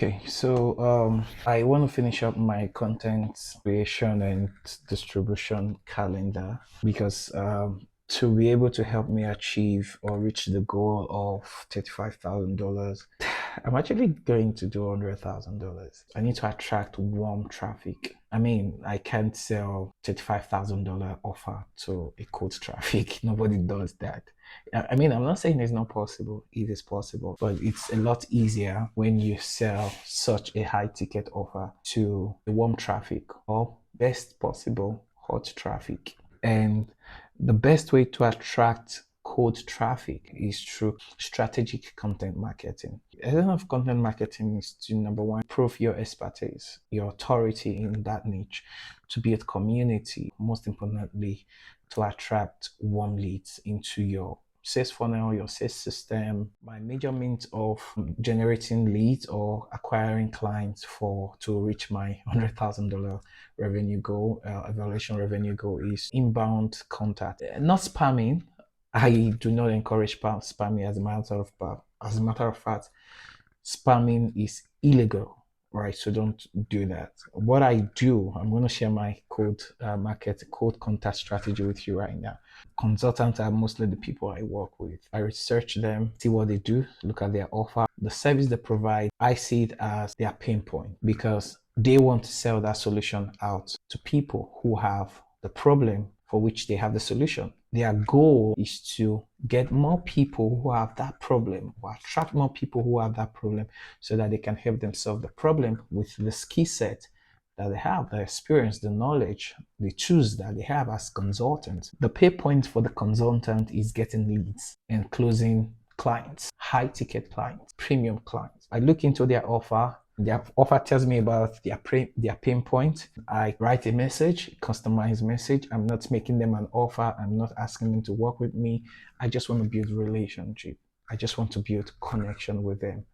Okay, so I want to finish up my content creation and distribution calendar because to be able to help me achieve or reach the goal of $35,000, I'm actually going to do $100,000. I need to attract warm traffic. I mean, I can't sell $35,000 offer to a cold traffic. Nobody does that. I mean, I'm not saying it's not possible. It is possible, but it's a lot easier when you sell such a high ticket offer to the warm traffic or best possible hot traffic. And the best way to attract cold traffic is through strategic content marketing. Essence of content marketing is to number one, prove your expertise, your authority in that niche, to build community, most importantly, to attract warm leads into your sales funnel, your sales system. My major means of generating leads or acquiring clients for to reach my $100,000 revenue goal, evaluation revenue goal is inbound contact, not spamming. I do not encourage spamming. As a matter of fact, spamming is illegal, right? So don't do that. What I do, I'm going to share my code contact strategy with you right now. Consultants are mostly the people I work with. I research them, see what they do, look at their offer, the service they provide. I see it as their pain point because they want to sell that solution out to people who have the problem for which they have the solution. Their goal is to get more people who have that problem, or attract more people who have that problem so that they can help them solve the problem with the skill set that they have, the experience, the knowledge, the tools that they have as consultants. The pay point for the consultant is getting leads and closing clients, high ticket clients, premium clients. I look into their offer. Their offer tells me about their pain point. I write a message, customized message. I'm not making them an offer. I'm not asking them to work with me. I just want to build a relationship. I just want to build connection with them.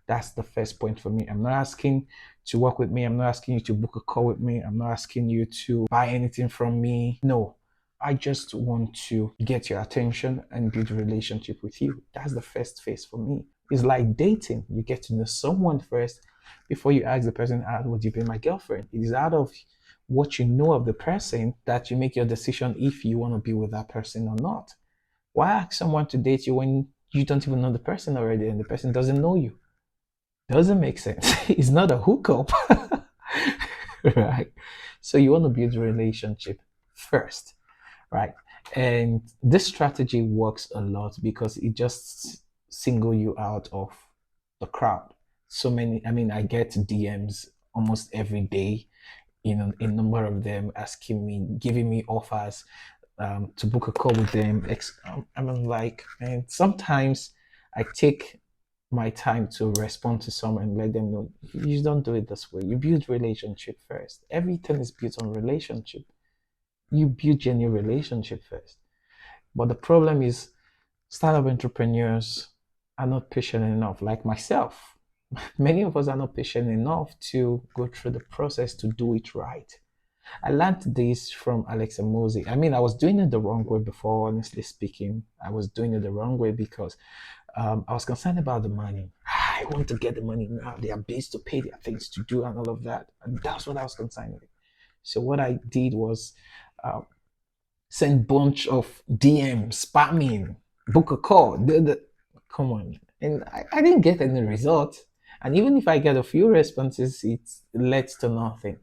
That's the first point for me. I'm not asking to work with me. I'm not asking you to book a call with me. I'm not asking you to buy anything from me. No, I just want to get your attention and build a relationship with you. That's the first phase for me. It's like dating. You get to know someone first before you ask the person out, would you be my girlfriend? It is out of what you know of the person that you make your decision if you want to be with that person or not. Why ask someone to date you when you don't even know the person already and the person doesn't know you? Doesn't make sense. It's not a hookup, right? So you want to build a relationship first, right? And this strategy works a lot because it just single you out of the crowd. So many, I mean, I get DMs almost every day, a number of them asking me, giving me offers to book a call with them. I'm like, man, sometimes I take my time to respond to someone and let them know you don't do it this way. You build relationship first. Everything is built on relationship. You build genuine relationship first. But the problem is startup entrepreneurs are not patient enough, like myself. Many of us are not patient enough to go through the process to do it right. I learned this from Alex Amosi. I mean, I was doing it the wrong way before, honestly speaking. I was doing it the wrong way because I was concerned about the money. I want to get the money now. There are bills to pay, there are things to do, and all of that. And that's what I was concerned with. So what I did was uh, send bunch of DMs, spamming, book a call. Come on, and I didn't get any result. And even if I get a few responses, it led to nothing.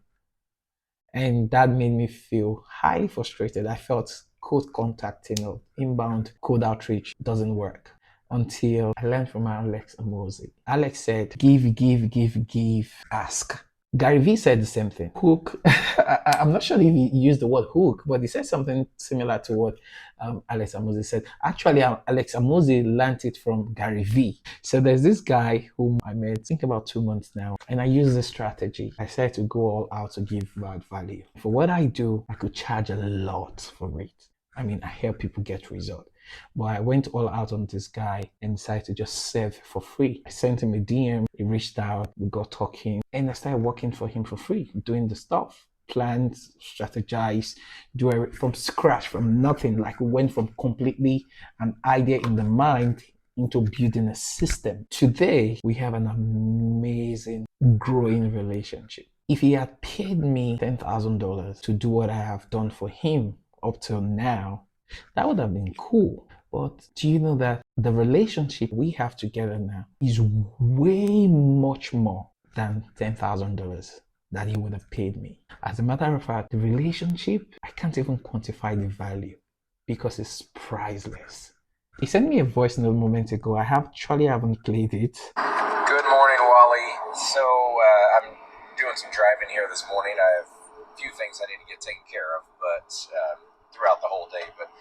And that made me feel highly frustrated. I felt cold contact, inbound cold outreach doesn't work until I learned from Alex Amosi. Alex said, give, give, give, give, ask. Gary Vee said the same thing. Hook. I'm not sure if he used the word hook, but he said something similar to what Alex Amosi said. Actually, Alex Amosi learned it from Gary Vee. So there's this guy whom I met, I think about 2 months now, and I use this strategy. I said to go all out to give bad value. For what I do, I could charge a lot for it. I mean, I help people get results. But I went all out on this guy and decided to just serve for free. I sent him a DM, he reached out, we got talking, and I started working for him for free, doing the stuff, planned, strategize, do it from scratch, from nothing. Like we went from completely an idea in the mind into building a system. Today, we have an amazing, growing relationship. If he had paid me $10,000 to do what I have done for him up till now, that would have been cool. But do you know that the relationship we have together now is way much more than $10,000 that he would have paid me? As a matter of fact, the relationship, I can't even quantify the value because it's priceless. He sent me a voice note a moment ago. I haven't played it. Good morning, Wally. So I'm doing some driving here this morning. I have a few things I need to get taken care of, but throughout the whole day. But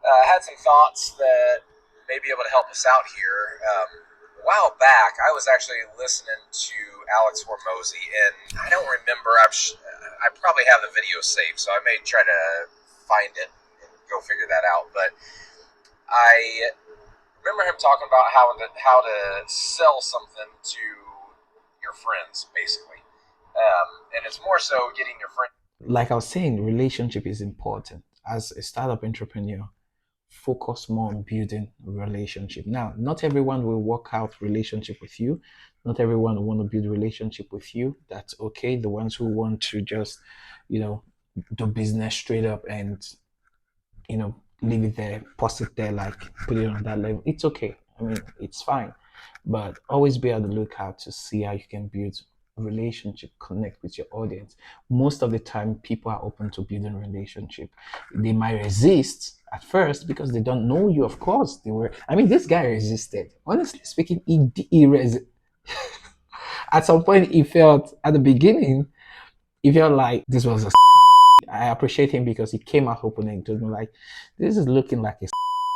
I had some thoughts that may be able to help us out here. A while back, I was actually listening to Alex Hormozy, and I don't remember. I probably have the video saved, so I may try to find it and go figure that out. But I remember him talking about how to sell something to your friends, basically, and it's more so getting your friends. Like I was saying, relationship is important. As a startup entrepreneur, focus more on building relationship. Now, not everyone will work out relationship with you. Not everyone will want to build relationship with you. That's okay. The ones who want to just, do business straight up and, leave it there, pause it there, like put it on that level. It's okay. I mean, it's fine. But always be on the lookout to see how you can build relationship, connect with your audience. Most of the time, people are open to building relationship. They might resist at first because they don't know you. Of course, they were. I mean, this guy resisted. Honestly speaking, at some point, he felt at the beginning, he felt like this was a. I appreciate him because he came out open and told me like, this is looking like a.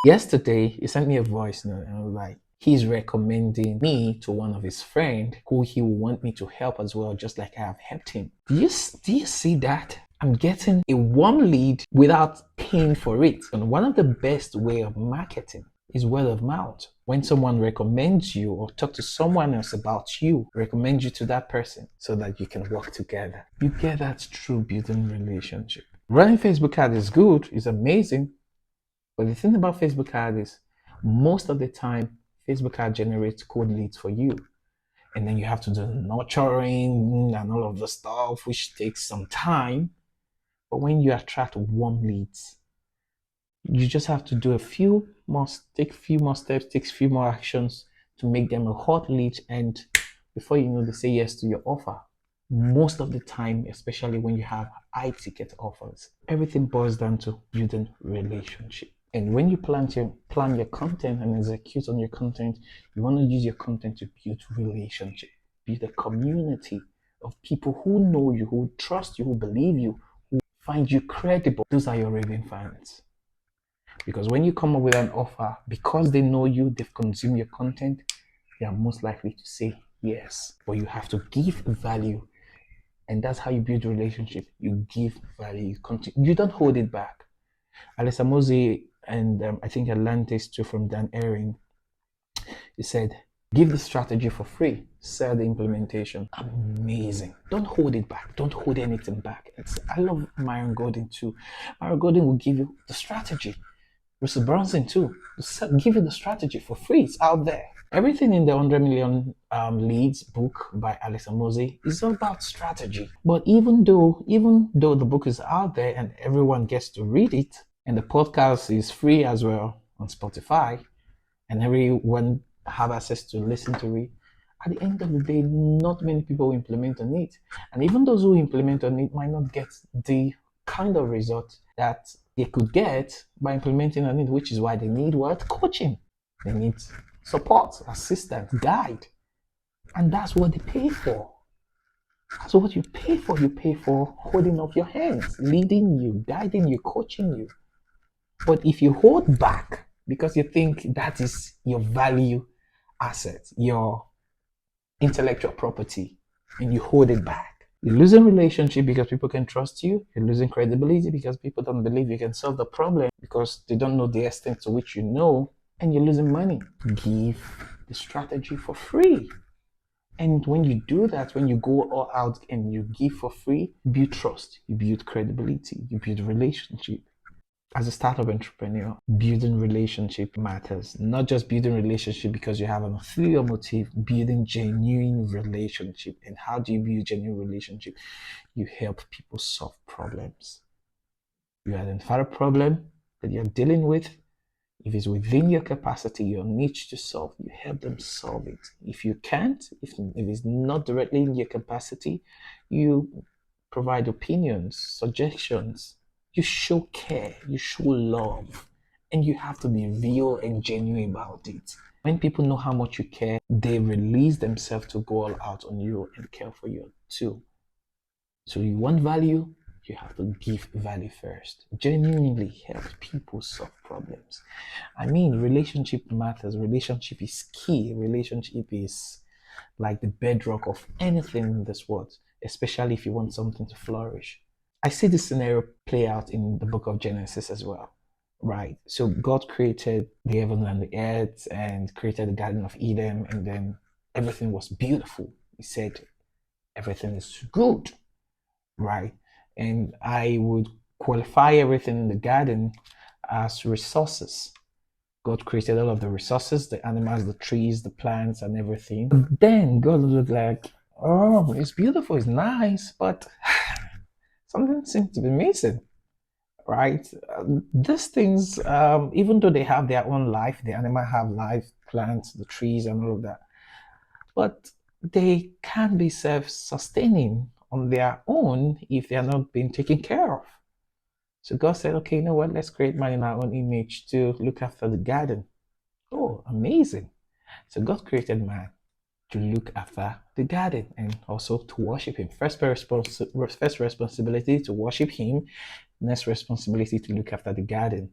Yesterday, he sent me a voice note and I was like, he's recommending me to one of his friends who he will want me to help as well, just like I have helped him. Do you see that? I'm getting a warm lead without paying for it. And one of the best way of marketing is word of mouth. When someone recommends you or talk to someone else about you, recommend you to that person so that you can work together. You get that through building relationship. Running Facebook ads is good, it's amazing. But the thing about Facebook ads is most of the time, Facebook ad generates cold leads for you. And then you have to do nurturing and all of the stuff, which takes some time. But when you attract warm leads, you just have to do take a few more steps, take a few more actions to make them a hot lead. And before you know, they say yes to your offer. Most of the time, especially when you have high ticket offers, everything boils down to building relationship. And when you plan your content and execute on your content, you want to use your content to build relationship, build a community of people who know you, who trust you, who believe you, who find you credible. Those are your raving fans. Because when you come up with an offer, because they know you, they've consumed your content, they are most likely to say yes. But you have to give value. And that's how you build a relationship. You give value. You don't hold it back. Alessa Mose and I think I learned this too from Dan Ehring. He said, give the strategy for free, sell the implementation. Amazing. Don't hold it back. Don't hold anything back. I love Myron Gordon too. Myron Gordon will give you the strategy. Russell Brunson too. Give you the strategy for free. It's out there. Everything in the 100 million leads book by Alessa Mose is all about strategy. But even though the book is out there and everyone gets to read it, and the podcast is free as well on Spotify, and everyone have access to listen to it, at the end of the day, not many people implement on it. And even those who implement on it might not get the kind of result that they could get by implementing on it, which is why they need what? Coaching. They need support, assistance, guide. And that's what they pay for. So what you pay for holding up your hands, leading you, guiding you, coaching you. But if you hold back because you think that is your value asset, your intellectual property, and you hold it back, you're losing relationship because people can trust you. You're losing credibility because people don't believe you can solve the problem because they don't know the extent to which you know, and you're losing money. Give the strategy for free. And when you do that, when you go all out and you give for free, you build trust, you build credibility, you build relationship. As a startup entrepreneur, building relationship matters. Not just building relationship because you have an ulterior motive, building genuine relationship. And how do you build genuine relationship? You help people solve problems. You identify a problem that you're dealing with. If it's within your capacity, your niche to solve, you help them solve it. If you can't, if it's not directly in your capacity, you provide opinions, suggestions. You show care, you show love, and you have to be real and genuine about it. When people know how much you care, they release themselves to go all out on you and care for you too. So you want value, you have to give value first. Genuinely help people solve problems. I mean, relationship matters. Relationship is key. Relationship is like the bedrock of anything in this world, especially if you want something to flourish. I see this scenario play out in the book of Genesis as well, right? So God created the heaven and the earth and created the Garden of Eden, and then everything was beautiful. He said everything is good, right? And I would qualify everything in the garden as resources. God created all of the resources, the animals, the trees, the plants, and everything. But then God looked like, oh, it's beautiful, it's nice, but something seems to be missing, right? These things, even though they have their own life, the animal have life, plants, the trees, and all of that, but they can't be self-sustaining on their own if they are not being taken care of. So God said, okay, you know what? Let's create man in our own image to look after the garden. Oh, amazing. So God created man to look after the garden and also to worship him. First responsibility to worship him, next responsibility to look after the garden.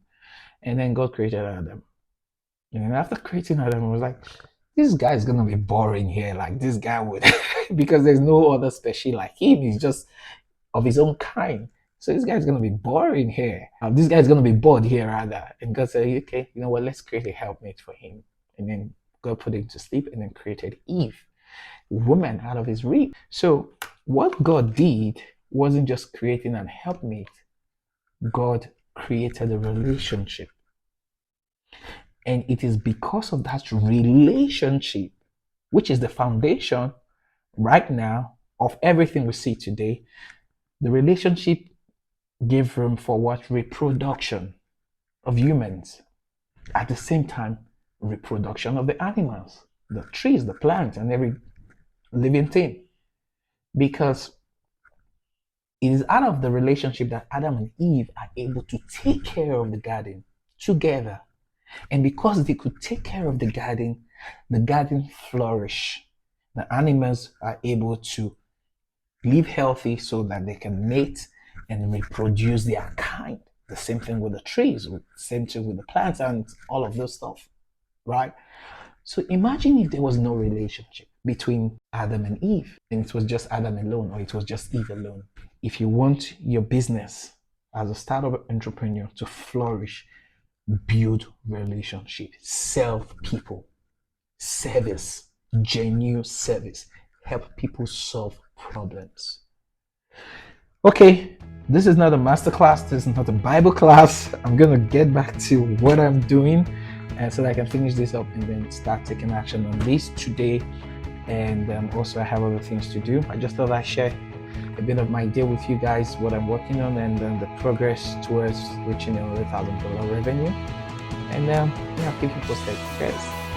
And then God created Adam. And after creating Adam, I was like, this guy is gonna be boring here. Like this guy would because there's no other species like him. He's just of his own kind. So this guy's gonna be boring here. This guy's gonna be bored here rather. And God said, okay, you know what? Let's create a helpmate for him. And then God put him to sleep and then created Eve, woman out of his rib. So what God did wasn't just creating an helpmate. God created a relationship. And it is because of that relationship, which is the foundation right now of everything we see today, the relationship gave room for what? Reproduction of humans. At the same time, reproduction of the animals, the trees, the plants, and every living thing. Because it is out of the relationship that Adam and Eve are able to take care of the garden together. And because they could take care of the garden flourished. The animals are able to live healthy so that they can mate and reproduce their kind. The same thing with the trees, same thing with the plants and all of those stuff, right? So imagine if there was no relationship between Adam and Eve, and it was just Adam alone, or it was just Eve alone. If you want your business as a startup entrepreneur to flourish, build relationship, serve people, service, genuine service, help people solve problems. Okay, this is not a masterclass, this is not a Bible class. I'm gonna get back to what I'm doing and so that I can finish this up and then start taking action on this today. And also I have other things to do. I just thought I'd share a bit of my day with you guys, what I'm working on, and the progress towards reaching $100,000 revenue. And yeah, keep you posted, guys.